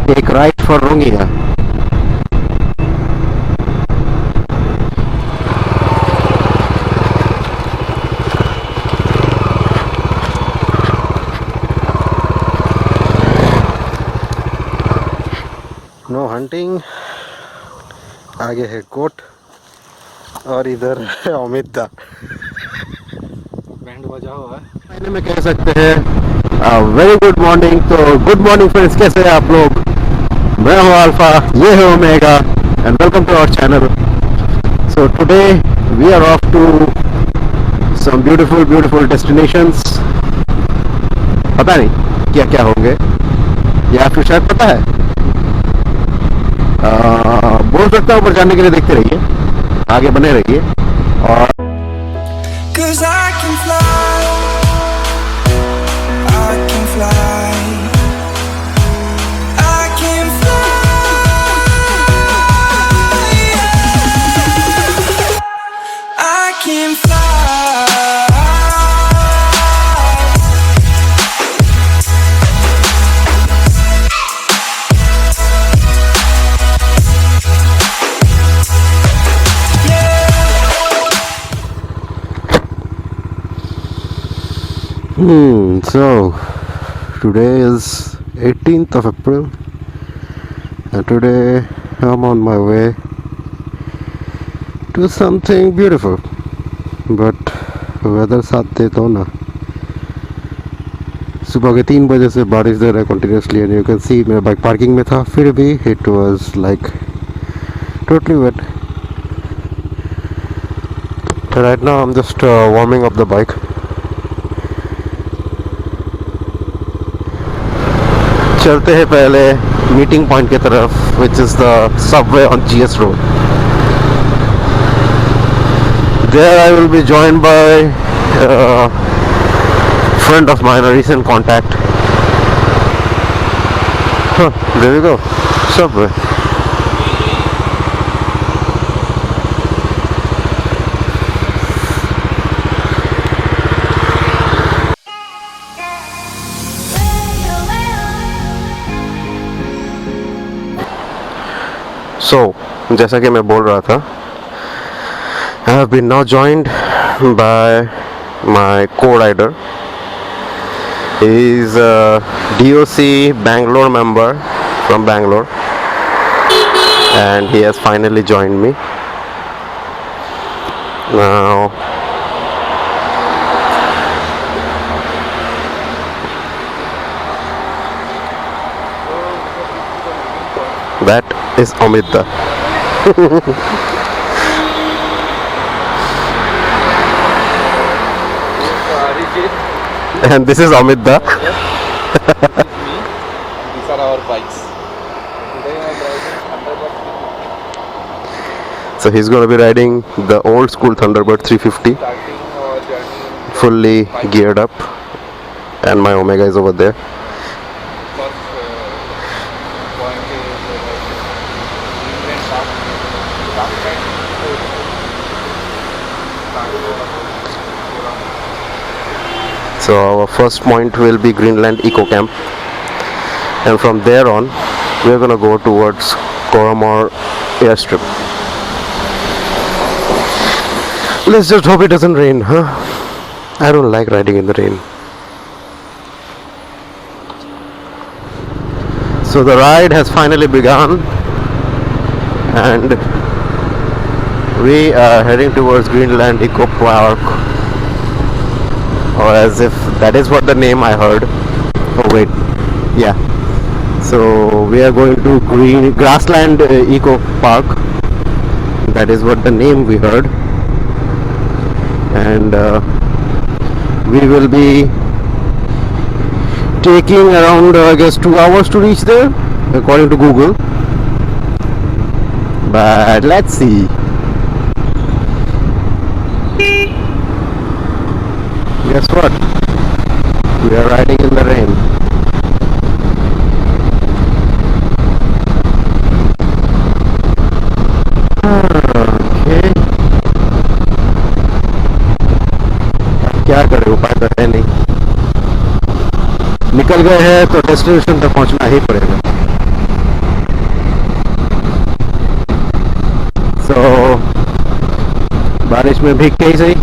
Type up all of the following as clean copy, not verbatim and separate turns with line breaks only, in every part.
Take right for Rongia. No hunting. आगे है coat और इधर है अमित दा।
बैंड बजा हुआ है।
महीने में कह सकते हैं वेरी गुड मॉर्निंग। तो गुड मॉर्निंग फ्रेंड्स, कैसे हैं आप लोग? मैं हूं अल्फा, ये है Omega and welcome to our channel. So today we are off to some beautiful destinations. पता नहीं क्या क्या होंगे, या फिर शायद पता है। बोल सकता हूँ, पर जानने के लिए देखते रहिए, आगे बने रहिए। और
Cause I can fly, I can fly, I can fly, I can fly.
So today is 18th of April and today I'm on my way to something beautiful, but weather साथ दे तो ना। सुबह के 3 बजे से बारिश दे रहा है continuously and you can see मेरा बाइक पार्किंग में था, फिर भी it was like totally wet. Right now I am just warming up the bike. चलते हैं पहले मीटिंग पॉइंट की तरफ, which is the subway on GS road. There I will be joined by friend of mine, recent contact. There we go, subway. So, जैसा कि मैं बोल रहा था, I have been now joined by my co-rider. He is a DOC Bangalore member from Bangalore, and he has finally joined me. Now, that is Amit Da. And this is Amit Da.
This is me. These are our bikes. Today I am riding Thunderbird.
So he's going to be riding the old school Thunderbird 350,
Starting our journey.
fully geared up, and my Omega is over there.
First point is Greenland Park. Last time.
So our first point will be Greenland Eco Camp, and from there on we're gonna go towards Koramor airstrip. Let's just hope it doesn't rain, huh? I don't like riding in the rain. So the ride has finally begun, and we are heading towards Greenland Eco Park, or as if that is what the name I heard. Oh wait, yeah. So we are going to Grassland Eco Park. That is what the name we heard, and we will be taking around I guess 2 hours to reach there, according to Google. But let's see. Guess what? We are riding in the rain. Okay. क्या करें, उपाय तो है नहीं। निकल गए हैं तो डेस्टिनेशन तक पहुंचना ही पड़ेगा। बारिश में भीग के ही सही।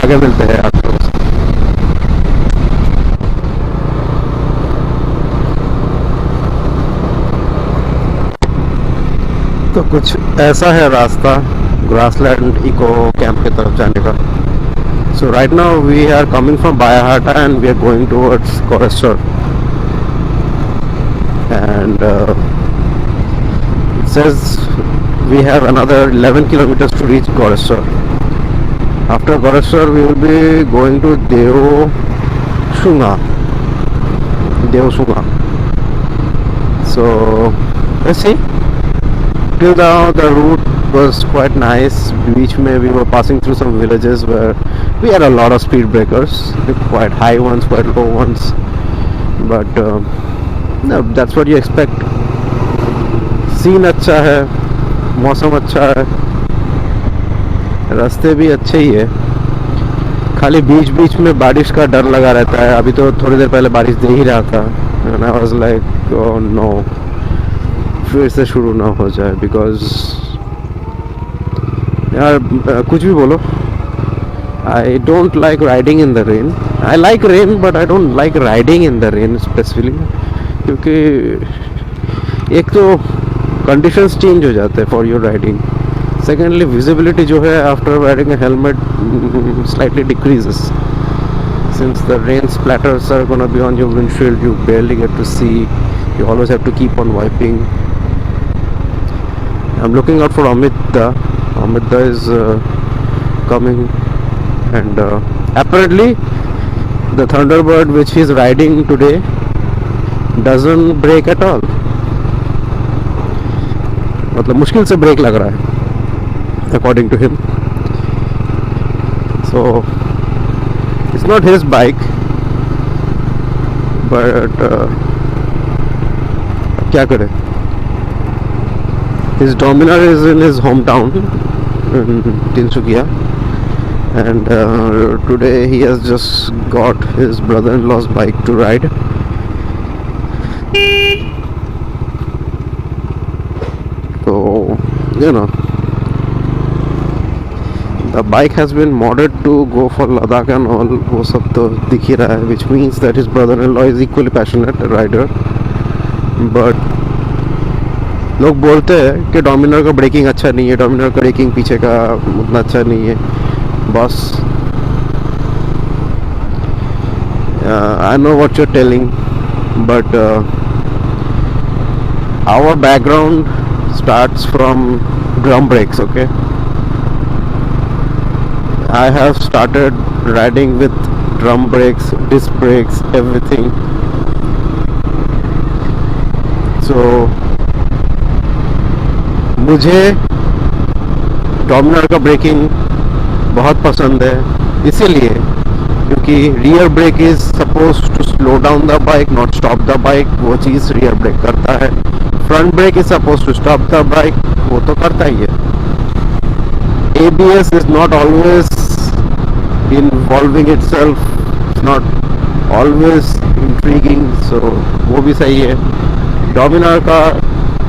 आगे मिलते हैं आपको। तो कुछ ऐसा है रास्ता ग्रासलैंड इको कैंप की तरफ जाने का। So right now we are coming from Bayahata and we are going towards Korestar, and it says we have another 11 kilometers to reach Korestar. After Korestar we will be going to Deosunga. So let's see. Till now the route was quite nice. Beach mein we were passing through some villages where we had a lot of speed breakers, quite high ones, quite low ones, but no, that's what you expect. Scene अच्छा है, मौसम अच्छा है, रास्ते भी अच्छे ही है, खाली बीच बीच में बारिश का डर लगा रहता है। अभी तो थोड़ी देर पहले बारिश दे ही रहा था and I was like, oh no, फिर से शुरू ना हो जाए, बिकॉज यार कुछ भी बोलो, I don't like riding in the rain. I like rain but I don't like riding in the rain specifically, क्योंकि एक तो conditions change हो जाते हैं for your riding. Secondly, visibility जो है after wearing a helmet slightly decreases. Since the rain splatters are gonna be on your windshield, you barely get to see. You always have to keep on wiping. I'm looking out for Amita. Amita is coming, and apparently the Thunderbird which he's riding today doesn't brake at all. मतलब मुश्किल से break लग रहा है according to him. So it's not his bike, but क्या करे, his Dominar is in his hometown in Tinsukia, and today he has just got his brother-in-law's bike to ride. So you know, the bike has been modded to go for Ladakh and all, वो सब तो दिख ही रहा है, which means that his brother-in-law is equally passionate rider. But लोग बोलते हैं कि डोमिनर का ब्रेकिंग अच्छा नहीं है, डोमिनर का ब्रेकिंग पीछे का उतना अच्छा नहीं है। Boss, I know what you're telling, but our background starts from drum brakes, okay? I have started riding with drum brakes, disc brakes, everything. So मुझे डोमिनर का ब्रेकिंग बहुत पसंद है, इसीलिए क्योंकि rear brake is suppose to slow down the bike, not stop the bike, वो चीज़ rear brake करता है। Front brake is suppose to stop the bike, वो तो करता ही है। ABS is not always involving itself, it's not always intriguing, so वो भी सही है। डोमिनर का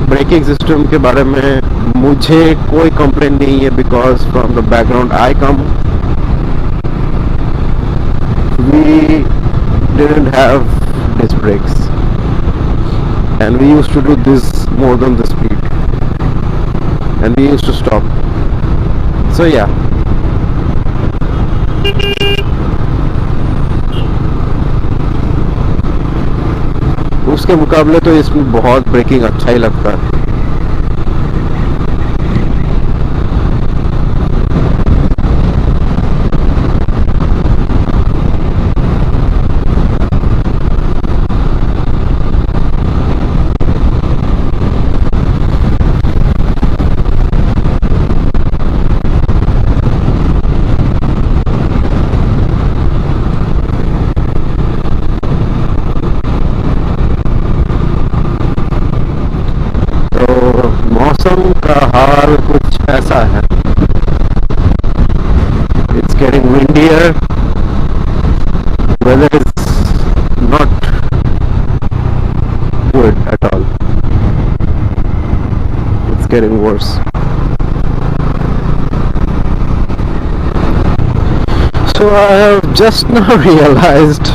ब्रेकिंग सिस्टम के बारे में मुझे कोई कंप्लेन नहीं है, because from the background I come we didn't have disc brakes and we used to do this more than the speed and we used to stop. So yeah, उसके मुकाबले तो इसमें बहुत ब्रेकिंग अच्छा ही लगता है। मौसम का हाल कुछ ऐसा है, it's getting windier, weather is getting worse. So I have just now realized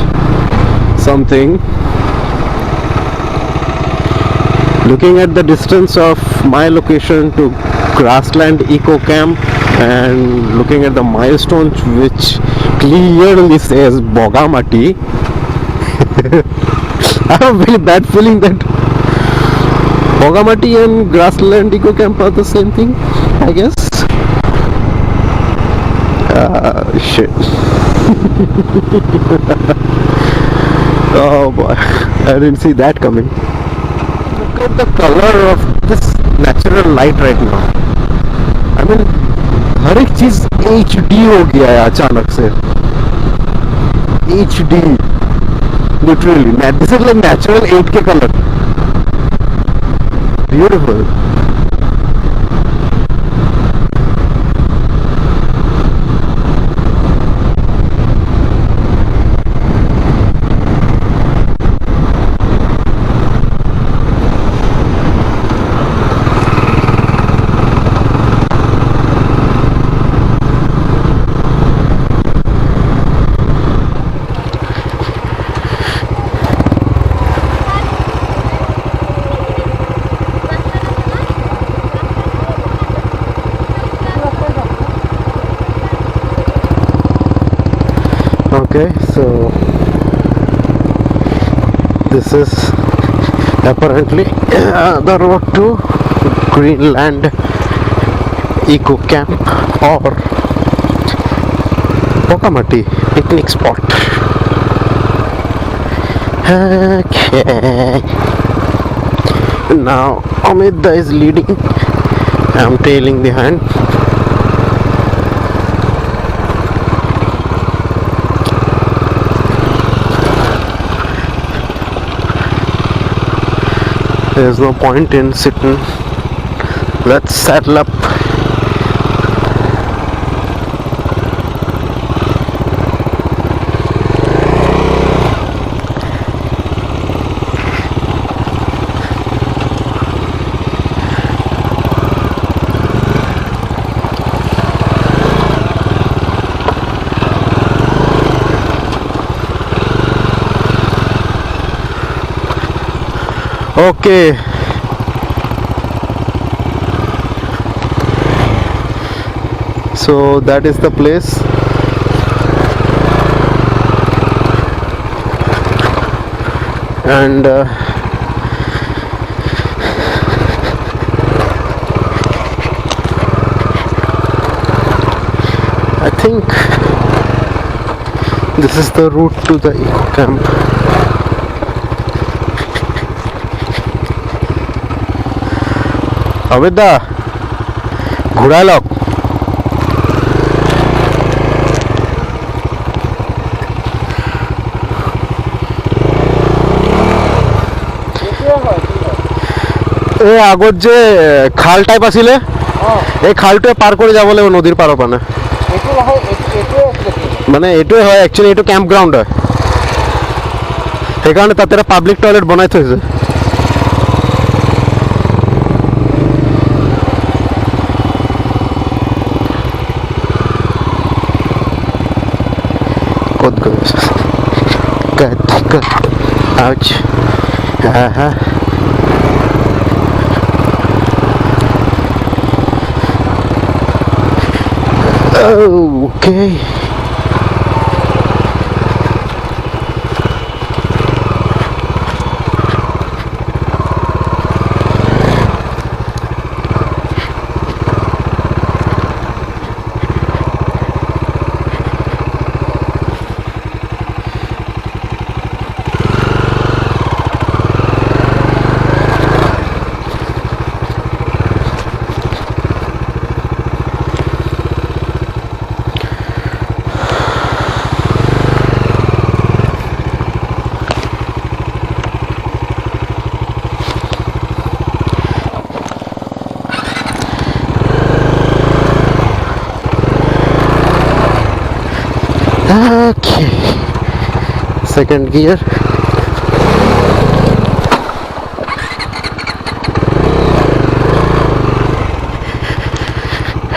something. Looking at the distance of my location to Grassland Eco Camp and looking at the milestones which clearly says Bogamati, I have a very bad feeling that Bogamati and Grassland Eco Camp are the same thing, I guess. Shit. Oh boy, I didn't see that coming. Look at the color of this natural light right now. I mean, हर एक चीज HD हो गया है अचानक से. HD, literally. This is like natural 8K color. Beautiful. Okay, so this is apparently the road to Greenland Eco Camp or Bogamati picnic spot. Okay, now Amida is leading, I'm tailing behind. There's no point in sitting. Let's saddle up. Okay. So that is the place. And I think this is the route to the eco camp. Avida घुड़ा लोग এই আগত যে খাল type আছিলে এই খালটোৱে পাৰ কৰি যাব লাগিব নদীৰ পাৰৰ পানে মানে এইটোৱে হয় একচুৱেলি এইটো কেম্প গ্ৰাউণ্ড হয় সেইকাৰণে তাতে এটা পাব্লিক টয়লেট বনাই থৈছে ক'ত গৈ আছে ouch okay Okay, second gear.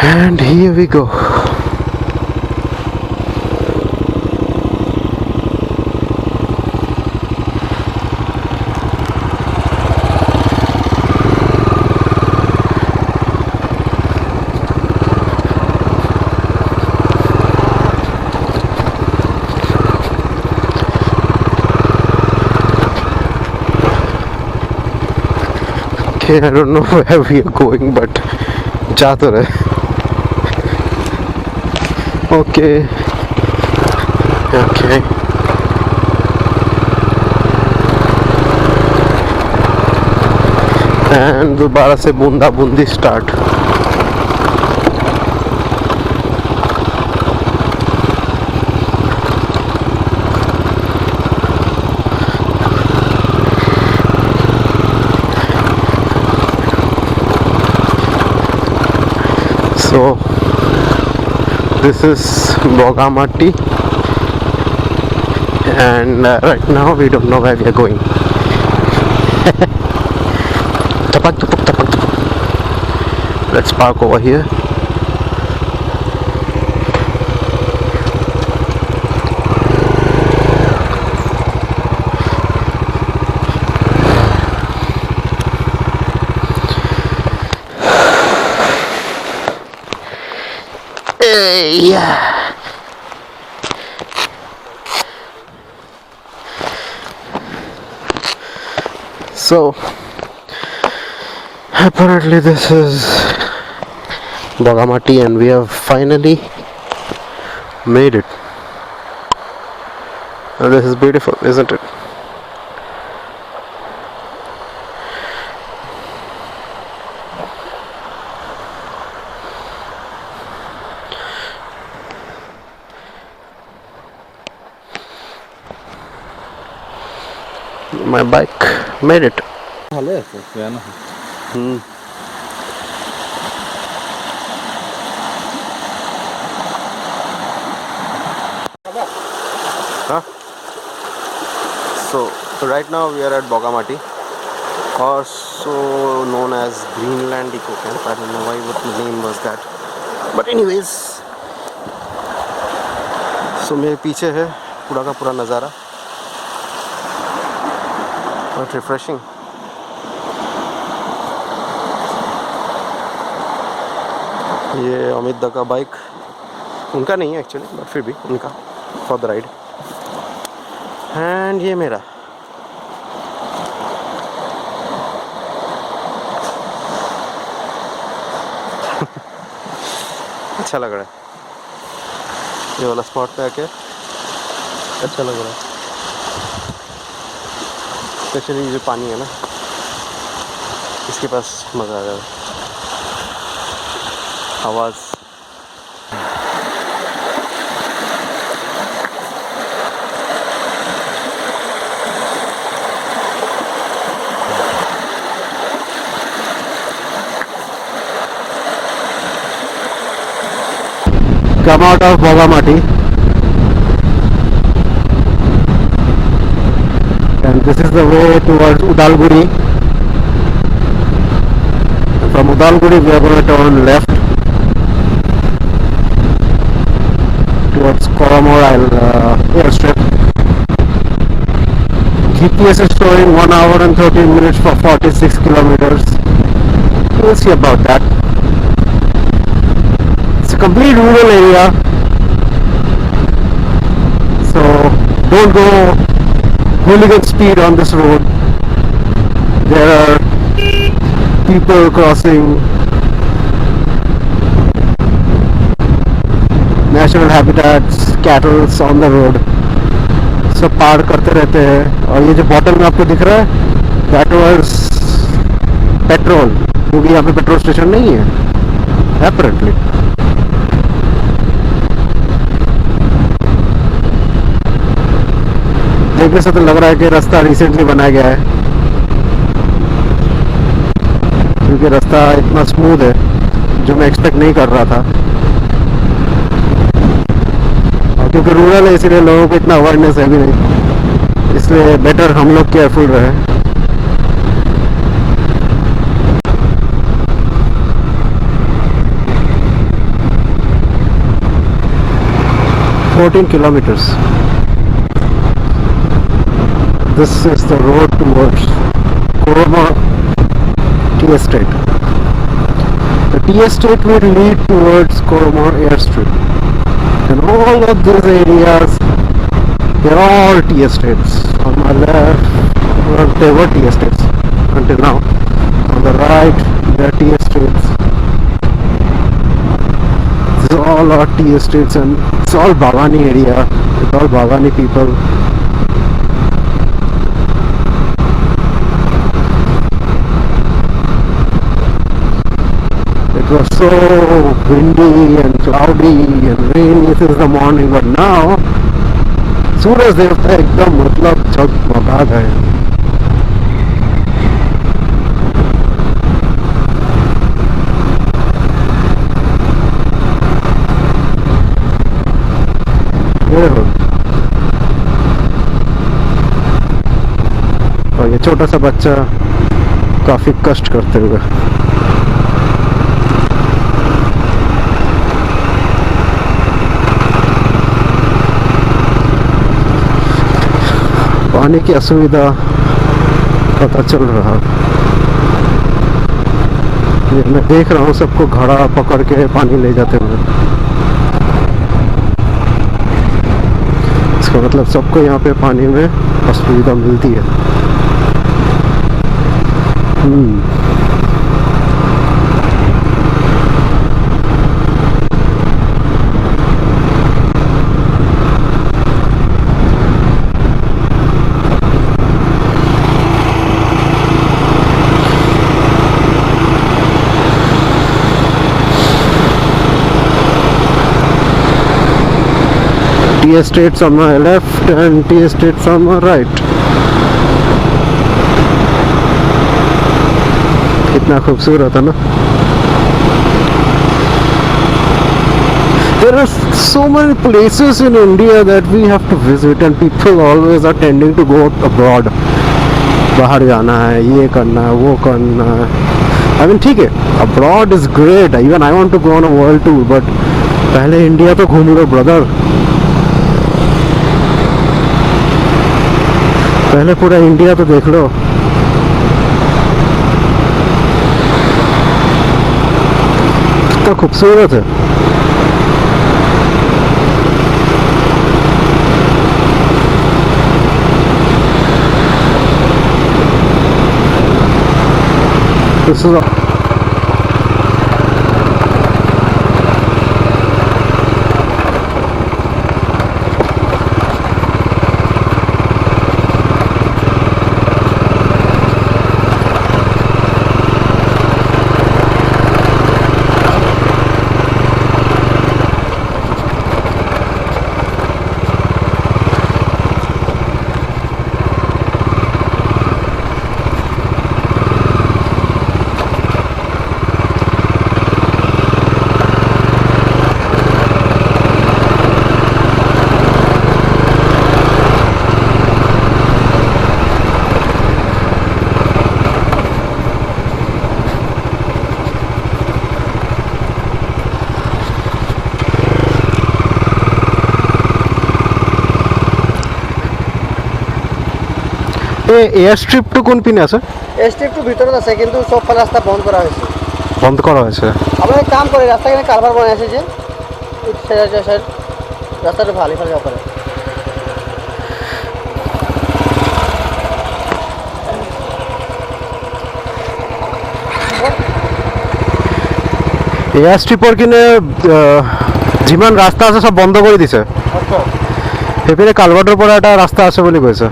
And here we go. Okay, I don't know where we are going, but जा तो रहे. Okay. Okay. And दोबारा से बूंदा Bundi start. So this is Bogamati, and right now we don't know where we are going. Tapak, tapak, tapak, tapak. Let's park over here. Yeah. So apparently this is Bogamati, and we have finally made it. And this is beautiful, isn't it? My bike made it.
ভালো আছে কেন
So right now we are at Bogamati, also known as Greenland Eco Camp. I don't know why what the name was that, but anyways, so मेरे पीछे है पूरा का पूरा नज़ारा. Quite refreshing. ये अमित दा का बाइक, उनका नहीं है एक्चुअली, बट फिर भी उनका फॉर द राइड. एंड ये मेरा. अच्छा लग रहा है ये वाला स्पॉट पे आके, अच्छा लग रहा है. स्पेशली जो पानी है ना, इसके पास मज़ा आ रहा है. आवाज़ come out of Bogamati, and this is the way towards Udalguri. From Udalguri we are going to turn left towards Koramor airstrip. GPS is showing 1 hour and 13 minutes for 46 kilometers. We'll see about that. It's a complete rural area, so don't go hooligan speed on this road. There are people crossing natural habitats, cattle on the road. सब पार करते रहते हैं. और ये जो bottle में आपको दिख रहा है, that was पेट्रोल, क्योंकि यहाँ पे पेट्रोल स्टेशन नहीं है apparently. देखने से तो लग रहा है कि रास्ता रिसेंटली बनाया गया है, क्योंकि रास्ता इतना स्मूथ है जो मैं एक्सपेक्ट नहीं कर रहा था. और क्योंकि रूरल है इसीलिए लोगों को इतना अवेयरनेस है भी नहीं, इसलिए बेटर हम लोग केयरफुल रहे. 14 kilometers. This is the road towards Korma Tea Estate. The tea estate will lead towards Korma airstrip. And all of these areas, they're all tea estates. On my left, well, they were tea estates until now. On the right, there are tea estates. These all are tea estates, and it's all Bhavani area. It's all Bhavani people. It was so windy and cloudy and rainy since the morning, but now सूरज देवता एकदम मतलब जगमगा गए. और ये छोटा सा बच्चा काफी कष्ट करते हुए. पानी की असुविधा पता चल रहा. ये मैं देख रहा हूँ सबको घड़ा पकड़ के पानी ले जाते हुए. इसका मतलब सबको यहाँ पे पानी में असुविधा मिलती है. Tea estates on my left and tea estates on my right. कितना खूबसूरत है ना. There are so many places in India that we have to visit, and people always are tending to go abroad. बाहर जाना है, ये करना है, वो करना है. I mean ठीक है, abroad is great. Even I want to go on a world tour, but पहले इंडिया तो घूम लो ब्रदर. पहले पूरा इंडिया तो देख लो. कितना खूबसूरत है. This is এয়ার স্ট্রিপটো কোন পিনে আছে?
এয়ার স্ট্রিপটো ভিতৰত আছে, কিন্তু সব রাস্তা বন্ধ করা হয়েছে.
বন্ধ করা হয়েছে.
আমরা এক কাম করি, রাস্তা এখানে কারবার বানাই আছে যে রাস্তাটা ভালো ভালো যাওয়া পারে.
এয়ার স্ট্রিপৰ কিনে যিমান ৰাস্তা আছে সব বন্ধ কৰি দিছে. সেইপিনে কালভাৰ্টৰ পৰা এটা ৰাস্তা আছে বুলি কৈছে.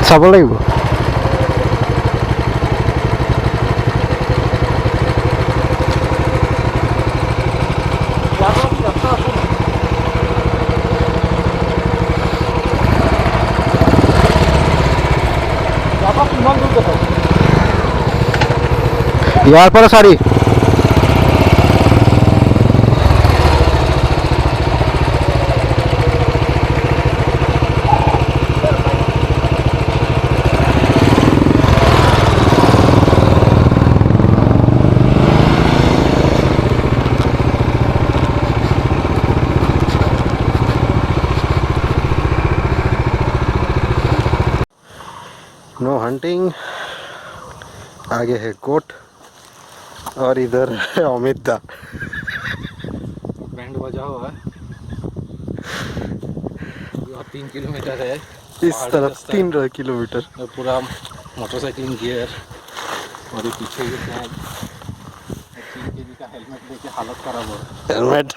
চাব লাগিব. ইয়াৰ পৰা 4. हंटिंग, आगे है कोट और इधर है अमित दा।
बैंड बजा हुआ है। और 3 किलोमीटर है
इस तरफ 3 किलोमीटर।
और पूरा मोटरसाइकिल गियर और ये पीछे ये बैग, 3 केजी का हेलमेट लेके हालत खराब हो रहा है।
Helmet.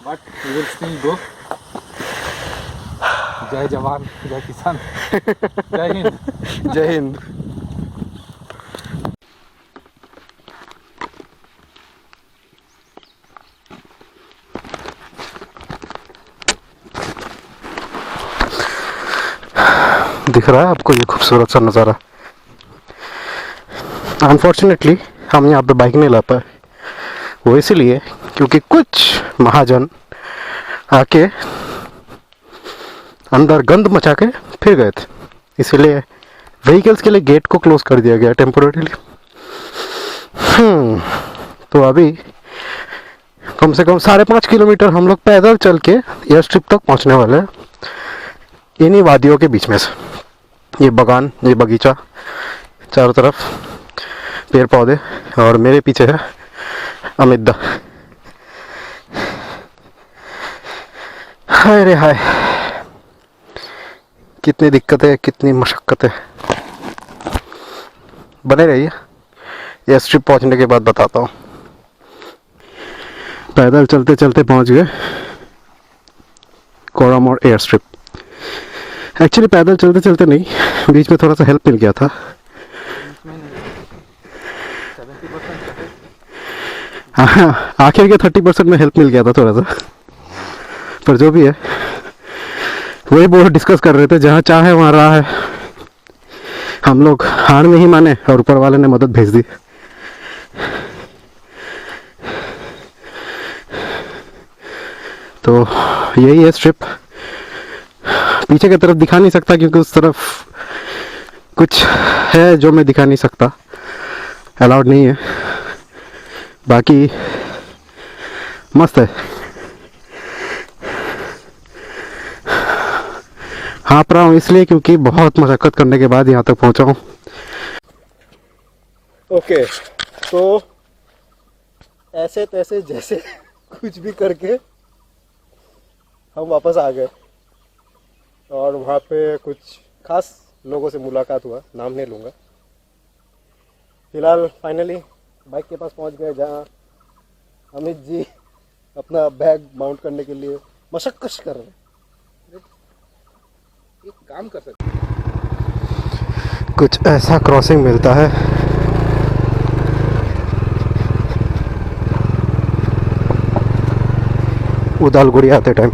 But we will still go. जय जवान जय किसान। जय हिंद।
जय हिंद। दिख रहा है आपको ये खूबसूरत सा नज़ारा। अनफॉर्चुनेटली हम यहाँ पे बाइक नहीं ला पाए, वो इसीलिए क्योंकि कुछ महाजन आके अंदर गंद मचा के फिर गए थे, इसीलिए व्हीकल्स के लिए गेट को क्लोज कर दिया गया टेम्पोरेरीली। तो अभी कम से कम 5.5 किलोमीटर हम लोग पैदल चल के एयर स्ट्रिप तक पहुँचने वाले हैं, इन्हीं वादियों के बीच में से। ये बगान, ये बगीचा, चारों तरफ पेड़ पौधे, और मेरे पीछे है अमित दा। हाय रे हाय, कितनी दिक्कतें, कितनी मशक्क़तें। बने रहिए, ये स्ट्रिप पहुंचने के बाद बताता हूँ। पैदल चलते चलते पहुंच गए कोरामोर एयर स्ट्रिप। एक्चुअली पैदल चलते चलते नहीं, बीच में थोड़ा सा हेल्प मिल गया था।
70%
हाँ, आखिर के 30% में हेल्प मिल गया था थोड़ा सा, पर जो भी है वही बहुत डिस्कस कर रहे थे, जहाँ चाहे वहाँ राह है। हम लोग हार में ही माने और ऊपर वाले ने मदद भेज दी। तो यही है स्ट्रिप। पीछे की तरफ दिखा नहीं सकता क्योंकि उस तरफ कुछ है जो मैं दिखा नहीं सकता, अलाउड नहीं है। बाकी मस्त है। हाँप रहा हूँ इसलिए क्योंकि बहुत मशक्क़त करने के बाद यहाँ तक पहुँचा हूँ। ओके, तो ऐसे तैसे जैसे कुछ भी करके हम वापस आ गए, और वहाँ पे कुछ खास लोगों से मुलाकात हुआ, नाम नहीं लूँगा। फिलहाल फाइनली बाइक के पास पहुँच गए, जहाँ अमित जी अपना बैग माउंट करने के लिए मशक्कत कर रहे हैं।
एक काम कर सकते।
कुछ ऐसा क्रॉसिंग मिलता है। उदालगुड़ी आते टाइम।